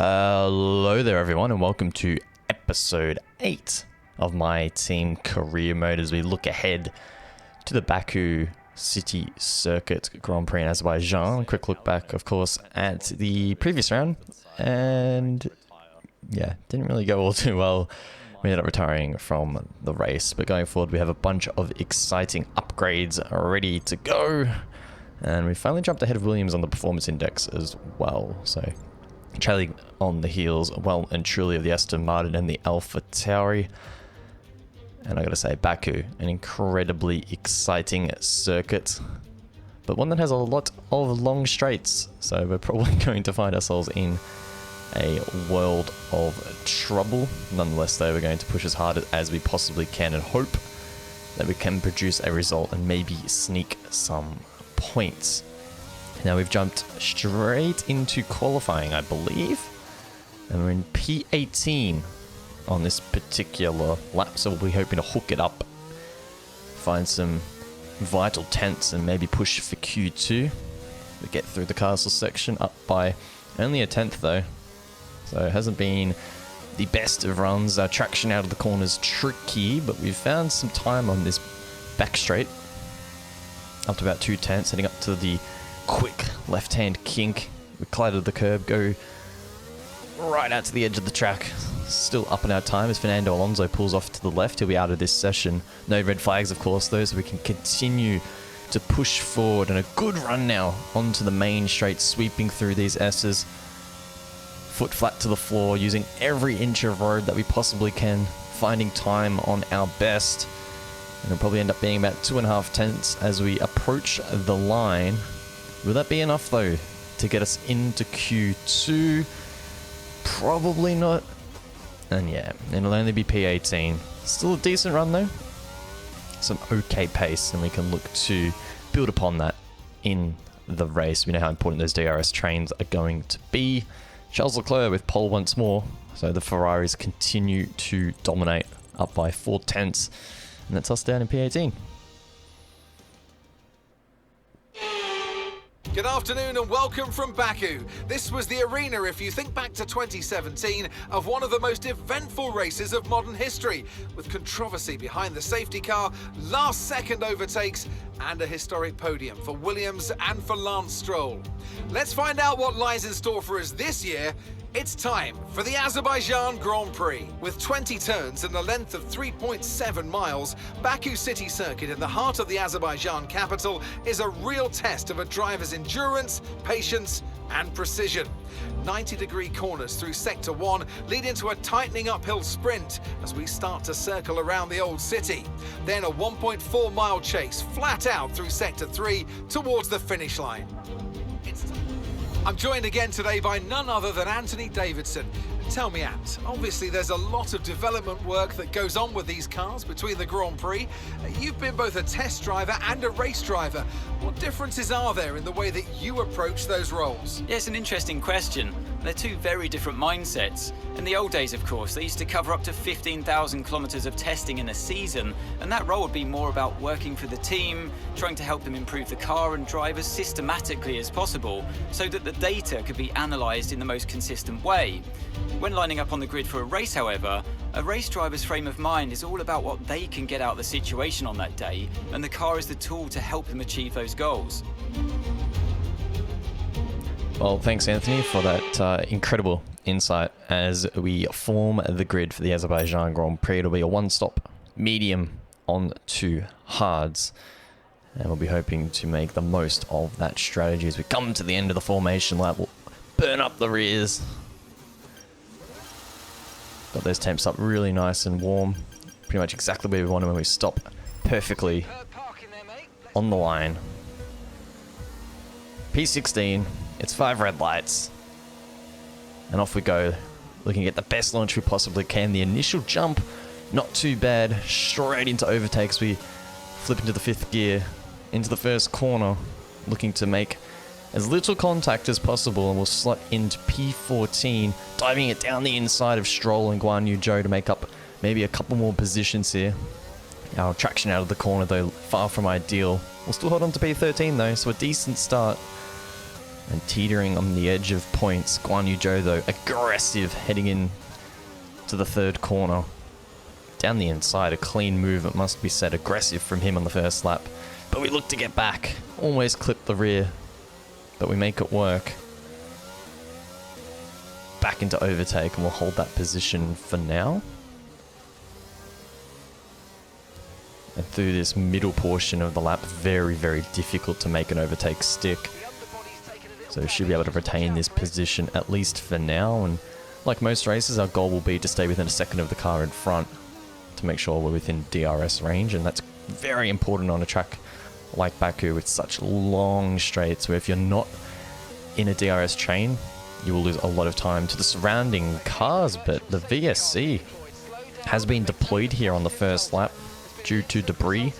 Hello there everyone and welcome to episode 8 of my team career mode as we look ahead to the Baku City Circuit Grand Prix in Azerbaijan. Quick look back of course at the previous round and yeah, didn't really go all too well. We ended up retiring from the race, but going forward we have a bunch of exciting upgrades ready to go and we finally jumped ahead of Williams on the performance index as well, so trailing on the heels well and truly of the Aston Martin and the Alpha Tauri. And I gotta say, Baku, an incredibly exciting circuit, but one that has a lot of long straights, so we're probably going to find ourselves in a world of trouble. Nonetheless though, we're going to push as hard as we possibly can and hope that we can produce a result and maybe sneak some points. Now we've jumped straight into qualifying, I believe, and we're in P18 on this particular lap, so we'll be hoping to hook it up, find some vital tenths and maybe push for Q2. We get through the castle section up by only a tenth though, so it hasn't been the best of runs. Our traction out of the corner is tricky, but we've found some time on this back straight, up to about 2 tenths, heading up to the quick left-hand kink. We collided the curb, go right out to the edge of the track. Still up in our time as Fernando Alonso pulls off to the left. He'll be out of this session. No red flags, of course, though, so we can continue to push forward. And a good run now onto the main straight, sweeping through these S's. Foot flat to the floor, using every inch of road that we possibly can, finding time on our best. And it'll probably end up being about 2.5 tenths as we approach the line. Will that be enough though to get us into Q2? Probably not. And yeah, it'll only be P18. Still a decent run though. Some okay pace, and we can look to build upon that in the race. We know how important those DRS trains are going to be. Charles Leclerc with pole once more. So the Ferraris continue to dominate, up by 4 tenths. And that's us down in P18. Good afternoon and welcome from Baku. This was the arena, if you think back to 2017, of one of the most eventful races of modern history, with controversy behind the safety car, last-second overtakes, and a historic podium for Williams and for Lance Stroll. Let's find out what lies in store for us this year. It's time for the Azerbaijan Grand Prix. With 20 turns and a length of 3.7 miles, Baku City Circuit in the heart of the Azerbaijan capital is a real test of a driver's endurance, patience and precision. 90-degree corners through Sector 1 lead into a tightening uphill sprint as we start to circle around the old city. Then a 1.4-mile chase flat out through Sector 3 towards the finish line. I'm joined again today by none other than Anthony Davidson. Tell me, Ant, obviously there's a lot of development work that goes on with these cars between the Grand Prix. You've been both a test driver and a race driver. What differences are there in the way that you approach those roles? Yeah, it's an interesting question. They're two very different mindsets. In the old days, of course, they used to cover up to 15,000 kilometers of testing in a season, and that role would be more about working for the team, trying to help them improve the car and drive as systematically as possible, so that the data could be analysed in the most consistent way. When lining up on the grid for a race, however, a race driver's frame of mind is all about what they can get out of the situation on that day, and the car is the tool to help them achieve those goals. Well, thanks Anthony for that incredible insight as we form the grid for the Azerbaijan Grand Prix. It'll be a one-stop medium on to hards, and we'll be hoping to make the most of that strategy as we come to the end of the formation lap. We'll burn up the rears. Got those temps up really nice and warm, pretty much exactly where we want them when we stop perfectly on the line. P16, it's 5 red lights, and off we go, looking at the best launch we possibly can. The initial jump, not too bad, straight into overtakes. We flip into the 5th gear, into the first corner, looking to make as little contact as possible, and we'll slot into P14, diving it down the inside of Stroll and Guan Yu Zhou to make up maybe a couple more positions here. Our traction out of the corner though, far from ideal. We'll still hold on to P13 though, so a decent start. and teetering on the edge of points. Guan Yu Zhou, though, aggressive, heading in to the third corner. Down the inside, a clean move, it must be said. Aggressive from him on the first lap. But we look to get back. Almost clip the rear, but we make it work. Back into overtake, and we'll hold that position for now. And through this middle portion of the lap, very, very difficult to make an overtake stick. So we should be able to retain this position at least for now. And like most races, our goal will be to stay within a second of the car in front to make sure we're within DRS range. And that's very important on a track like Baku with such long straights, where if you're not in a DRS chain, you will lose a lot of time to the surrounding cars. But the VSC has been deployed here on the first lap due to debris.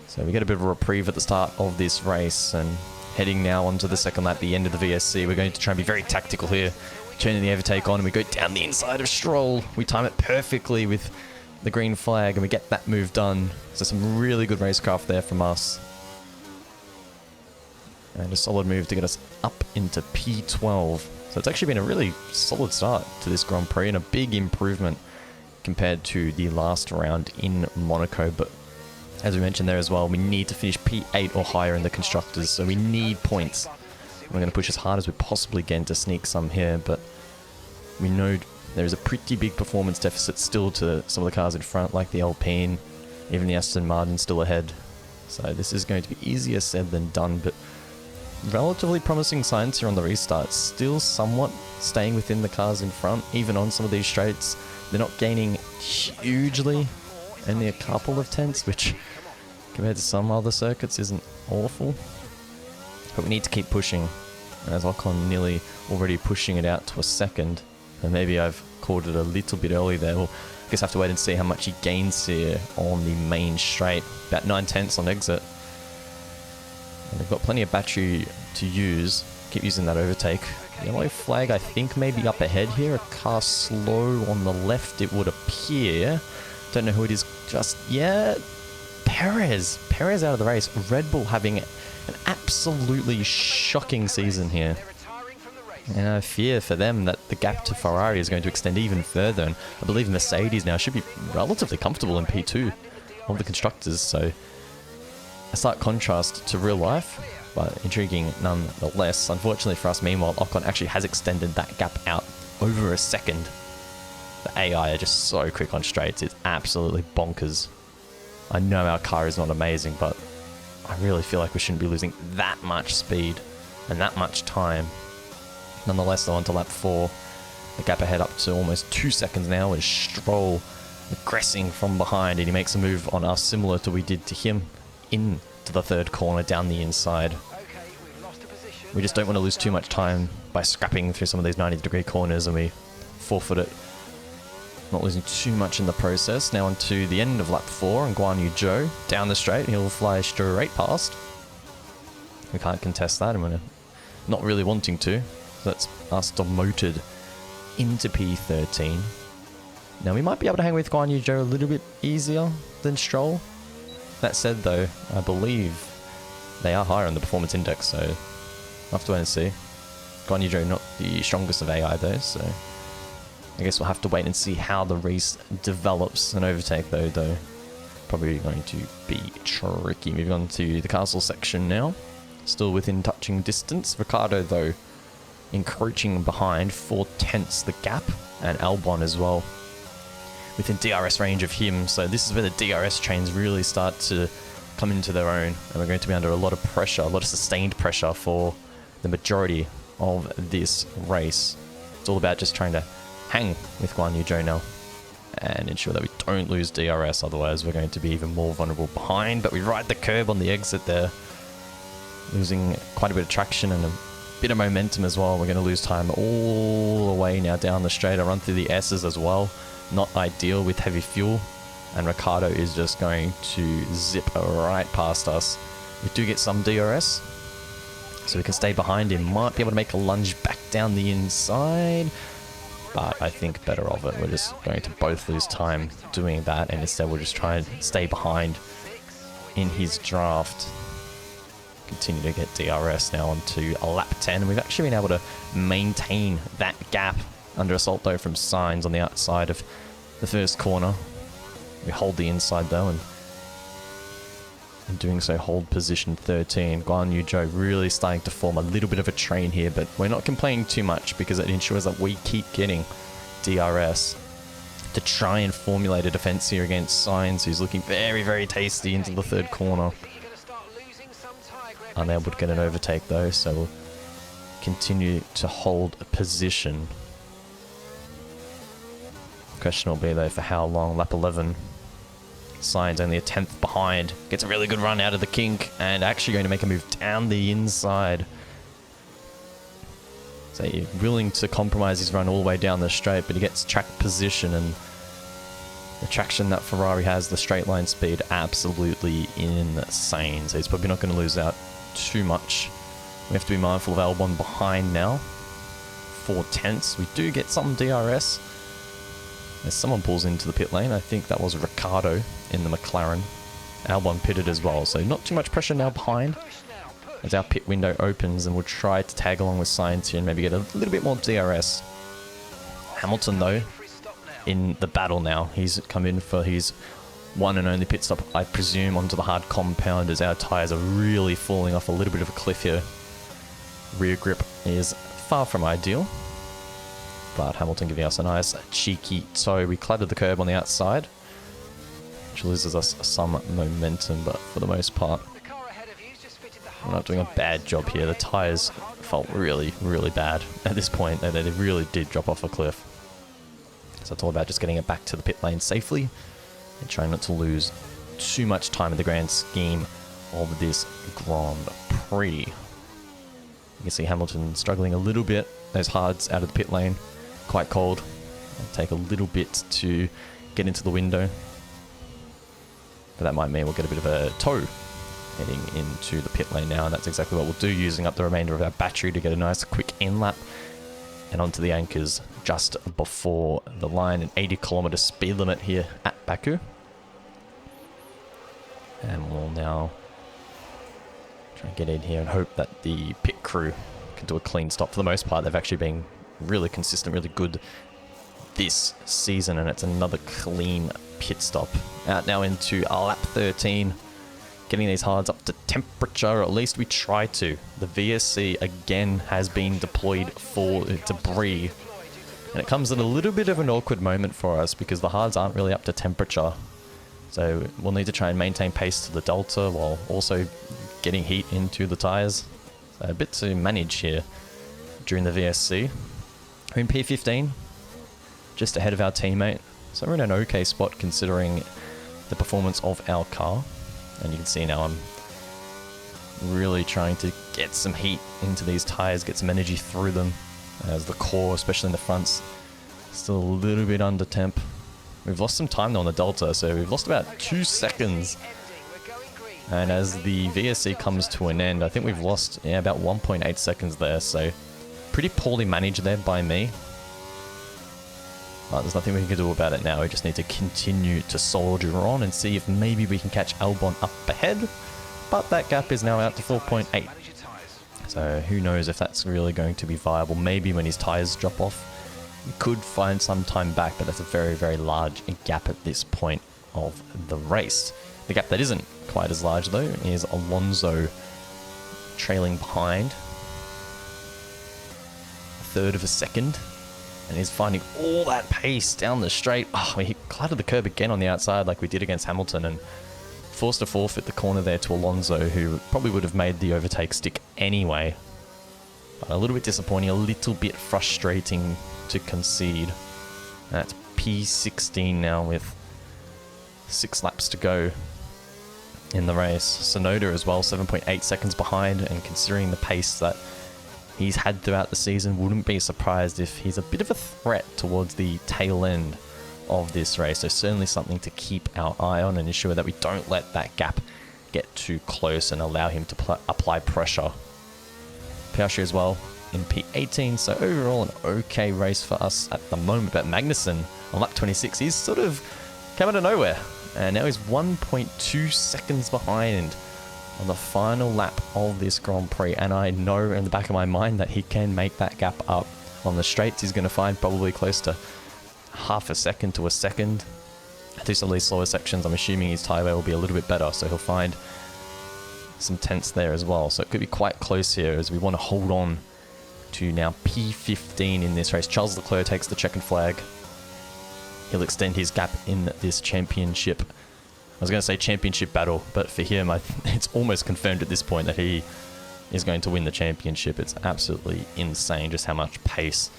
So we get a bit of a reprieve at the start of this race, and heading now onto the second lap, the end of the VSC. We're going to try and be very tactical here, turning the overtake on, and we go down the inside of Stroll. We time it perfectly with the green flag, and we get that move done. So some really good racecraft there from us. And a solid move to get us up into P12. So it's actually been a really solid start to this Grand Prix, and a big improvement compared to the last round in Monaco. But as we mentioned there as well, we need to finish P8 or higher in the Constructors, so we need points. We're going to push as hard as we possibly can to sneak some here, but we know there is a pretty big performance deficit still to some of the cars in front, like the Alpine, even the Aston Martin still ahead. So this is going to be easier said than done, but relatively promising signs here on the restart. Still somewhat staying within the cars in front, even on some of these straights. They're not gaining hugely, only a couple of tenths, which compared to some other circuits isn't awful. But we need to keep pushing, as Ocon nearly already pushing it out to a second. And maybe I've called it a little bit early there. We'll I guess have to wait and see how much he gains here on the main straight. About 9 tenths on exit. And they've got plenty of battery to use. Keep using that overtake. Yellow flag, I think, maybe up ahead here. A car slow on the left, it would appear. Don't know who it is just yet. Perez. Perez out of the race. Red Bull having an absolutely shocking season here. And I fear for them that the gap to Ferrari is going to extend even further. And I believe Mercedes now should be relatively comfortable in P2 of the Constructors. So a slight contrast to real life, but intriguing nonetheless. Unfortunately for us, meanwhile, Ocon actually has extended that gap out over a second. The AI are just so quick on straights. It's absolutely bonkers. I know our car is not amazing, but I really feel like we shouldn't be losing that much speed and that much time. Nonetheless, though, on to lap 4. The gap ahead up to almost 2 seconds now is Stroll aggressing from behind, and he makes a move on us similar to we did to him into the third corner down the inside. We just don't want to lose too much time by scrapping through some of these 90-degree corners, and we forfeit it. Not losing too much in the process. Now onto the end of lap 4, and Guan Yu Zhou down the straight. He'll fly straight past. We can't contest that, and we're not really wanting to. So that's us demoted into P13. Now we might be able to hang with Guan Yu Zhou a little bit easier than Stroll. That said, though, I believe they are higher on the performance index, so we'll have to wait and see. Guan Yu Zhou not the strongest of AI though, so I guess we'll have to wait and see how the race develops. An overtake though, probably going to be tricky. Moving on to the castle section now. Still within touching distance. Ricciardo though encroaching behind 4 tenths the gap, and Albon as well within DRS range of him. So this is where the DRS chains really start to come into their own, and we're going to be under a lot of pressure, a lot of sustained pressure for the majority of this race. It's all about just trying to hang with Guan Yu Zhou now and ensure that we don't lose DRS, otherwise we're going to be even more vulnerable behind. But we ride the curb on the exit there, losing quite a bit of traction and a bit of momentum as well. We're going to lose time all the way now down the straight. I run through the S's as well. Not ideal with heavy fuel, and Ricciardo is just going to zip right past us. We do get some DRS, so we can stay behind him. Might be able to make a lunge back down the inside, but I think better of it. We're just going to both lose time doing that, and instead we'll just try and stay behind in his draft. continue to get DRS now onto a lap 10. And we've actually been able to maintain that gap under assault though from Signs on the outside of the first corner. We hold the inside though, and in doing so hold position 13. Guan Yu Zhou really starting to form a little bit of a train here, but we're not complaining too much because it ensures that we keep getting DRS to try and formulate a defense here against Signs, who's looking very, very tasty into the third corner. Unable to get an overtake though, so we'll continue to hold a position. Question will be though for how long. Lap 11. Signs only a 10th behind. Gets a really good run out of the kink and actually going to make a move down the inside. So he's willing to compromise his run all the way down the straight, but he gets track position, and the traction that Ferrari has, the straight line speed, absolutely insane. So he's probably not going to lose out too much. We have to be mindful of Albon behind now. 4/10. We do get some DRS. As someone pulls into the pit lane, I think that was Ricardo in the McLaren. Albon pitted as well, so not too much pressure now behind as our pit window opens, and we'll try to tag along with Sainz here and maybe get a little bit more DRS. Hamilton though, in the battle now. He's come in for his one and only pit stop, I presume, onto the hard compound as our tyres are really falling off a little bit of a cliff here. Rear grip is far from ideal, but Hamilton giving us a nice cheeky toe. We clattered the curb on the outside, which loses us some momentum, but for the most part, we're not doing a bad job here. The tyres felt really, really bad at this point. They really did drop off a cliff. So it's all about just getting it back to the pit lane safely and trying not to lose too much time in the grand scheme of this Grand Prix. You can see Hamilton struggling a little bit. Those hards out of the pit lane, quite cold. It'll take a little bit to get into the window, but that might mean we'll get a bit of a tow heading into the pit lane now, and that's exactly what we'll do, using up the remainder of our battery to get a nice quick in lap and onto the anchors just before the line. An 80-kilometer speed limit here at Baku, and we'll now try and get in here and hope that the pit crew can do a clean stop. For the most part, they've actually been really consistent, really good this season, and it's another clean pit stop. Out now into lap 13, getting these hards up to temperature, or at least we try to. The VSC again has been deployed for debris, and it comes at a little bit of an awkward moment for us because the hards aren't really up to temperature. So we'll need to try and maintain pace to the delta while also getting heat into the tyres. So a bit to manage here during the VSC. We're in P15, just ahead of our teammate, so we're in an okay spot considering the performance of our car. And you can see now I'm really trying to get some heat into these tyres, get some energy through them, as the core, especially in the fronts, still a little bit under temp. We've lost some time though on the delta, so we've lost about 2 seconds. And as the VSC comes to an end, I think we've lost about 1.8 seconds there, so pretty poorly managed there by me. But there's nothing we can do about it now. We just need to continue to soldier on and see if maybe we can catch Albon up ahead. But that gap is now out to 4.8. So who knows if that's really going to be viable. Maybe when his tyres drop off, we could find some time back, but that's a very, very large gap at this point of the race. The gap that isn't quite as large though is Alonso trailing behind. A third of a second. And he's finding all that pace down the straight. Oh, he clattered the curb again on the outside like we did against Hamilton and forced to forfeit the corner there to Alonso, who probably would have made the overtake stick anyway. But a little bit disappointing, a little bit frustrating to concede. That's P16 now with 6 laps to go in the race. Sonoda as well, 7.8 seconds behind, and considering the pace that he's had throughout the season, wouldn't be surprised if he's a bit of a threat towards the tail end of this race. So certainly something to keep our eye on and ensure that we don't let that gap get too close and allow him to apply pressure. Piastri as well in P18, so overall an okay race for us at the moment. But Magnussen on lap 26, he's sort of come out of nowhere, and now he's 1.2 seconds behind on the final lap of this Grand Prix, and I know in the back of my mind that he can make that gap up. On the straights, he's going to find probably close to half a second to a second. Through some of these slower sections, I'm assuming his tyre wear will be a little bit better, so he'll find some tenths there as well. So it could be quite close here as we want to hold on to now P15 in this race. Charles Leclerc takes the checkered flag. He'll extend his gap in this championship. I was going to say championship battle, but for him, it's almost confirmed at this point that he is going to win the championship. It's absolutely insane just how much pace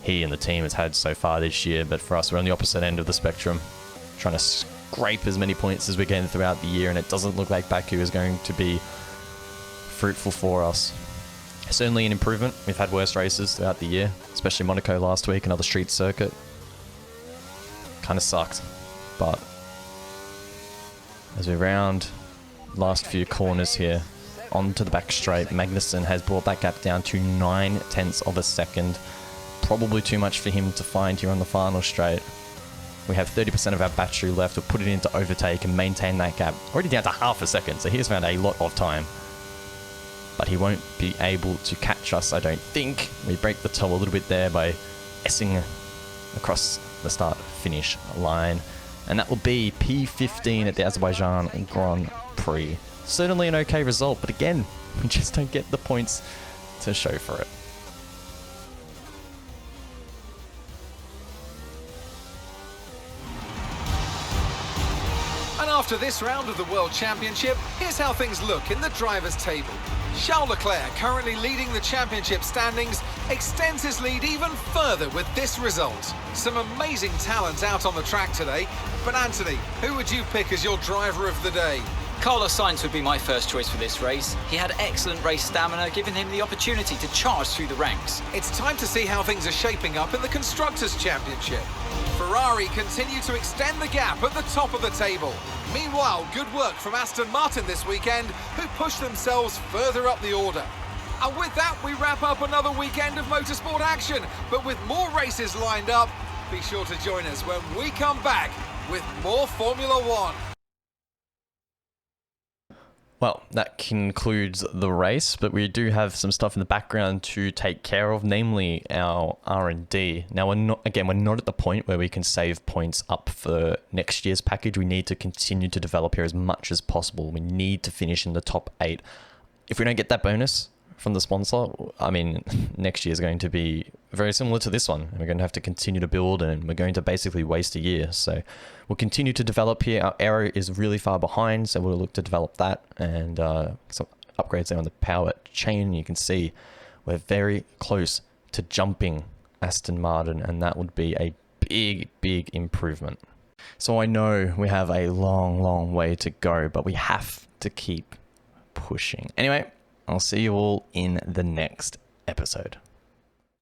he and the team has had so far this year. But for us, we're on the opposite end of the spectrum, trying to scrape as many points as we can throughout the year, and it doesn't look like Baku is going to be fruitful for us. Certainly an improvement. We've had worse races throughout the year, especially Monaco last week, another street circuit. Kind of sucked, but as we round last few corners here onto the back straight, Magnussen has brought that gap down to 9/10 of a second. Probably too much for him to find here on the final straight. We have 30% of our battery left. We'll put it into overtake and maintain that gap. Already down to half a second, so he's found a lot of time. But he won't be able to catch us, I don't think. We break the toe a little bit there by S-ing across the start-finish line. And that will be P15 at the Azerbaijan Grand Prix. Certainly an okay result, but again, we just don't get the points to show for it. And after this round of the World Championship, here's how things look in the drivers' table. Charles Leclerc, currently leading the championship standings, extends his lead even further with this result. Some amazing talent out on the track today, but Anthony, who would you pick as your driver of the day? Carlos Sainz would be my first choice for this race. He had excellent race stamina, giving him the opportunity to charge through the ranks. It's time to see how things are shaping up in the Constructors' Championship. Ferrari continue to extend the gap at the top of the table. Meanwhile, good work from Aston Martin this weekend, who pushed themselves further up the order. And with that, we wrap up another weekend of motorsport action. But with more races lined up, be sure to join us when we come back with more Formula One. Well, that concludes the race, but we do have some stuff in the background to take care of, namely our R&D. Now, we're not at the point where we can save points up for next year's package. We need to continue to develop here as much as possible. We need to finish in the top 8. If we don't get that bonus from the sponsor, I mean, next year is going to be very similar to this one. We're going to have to continue to build, and we're going to basically waste a year. So we'll continue to develop here. Our aero is really far behind, so we'll look to develop that, and some upgrades there on the power chain. You can see we're very close to jumping Aston Martin, and that would be a big improvement. So I know we have a long way to go, but we have to keep pushing. Anyway, I'll see you all in the next episode.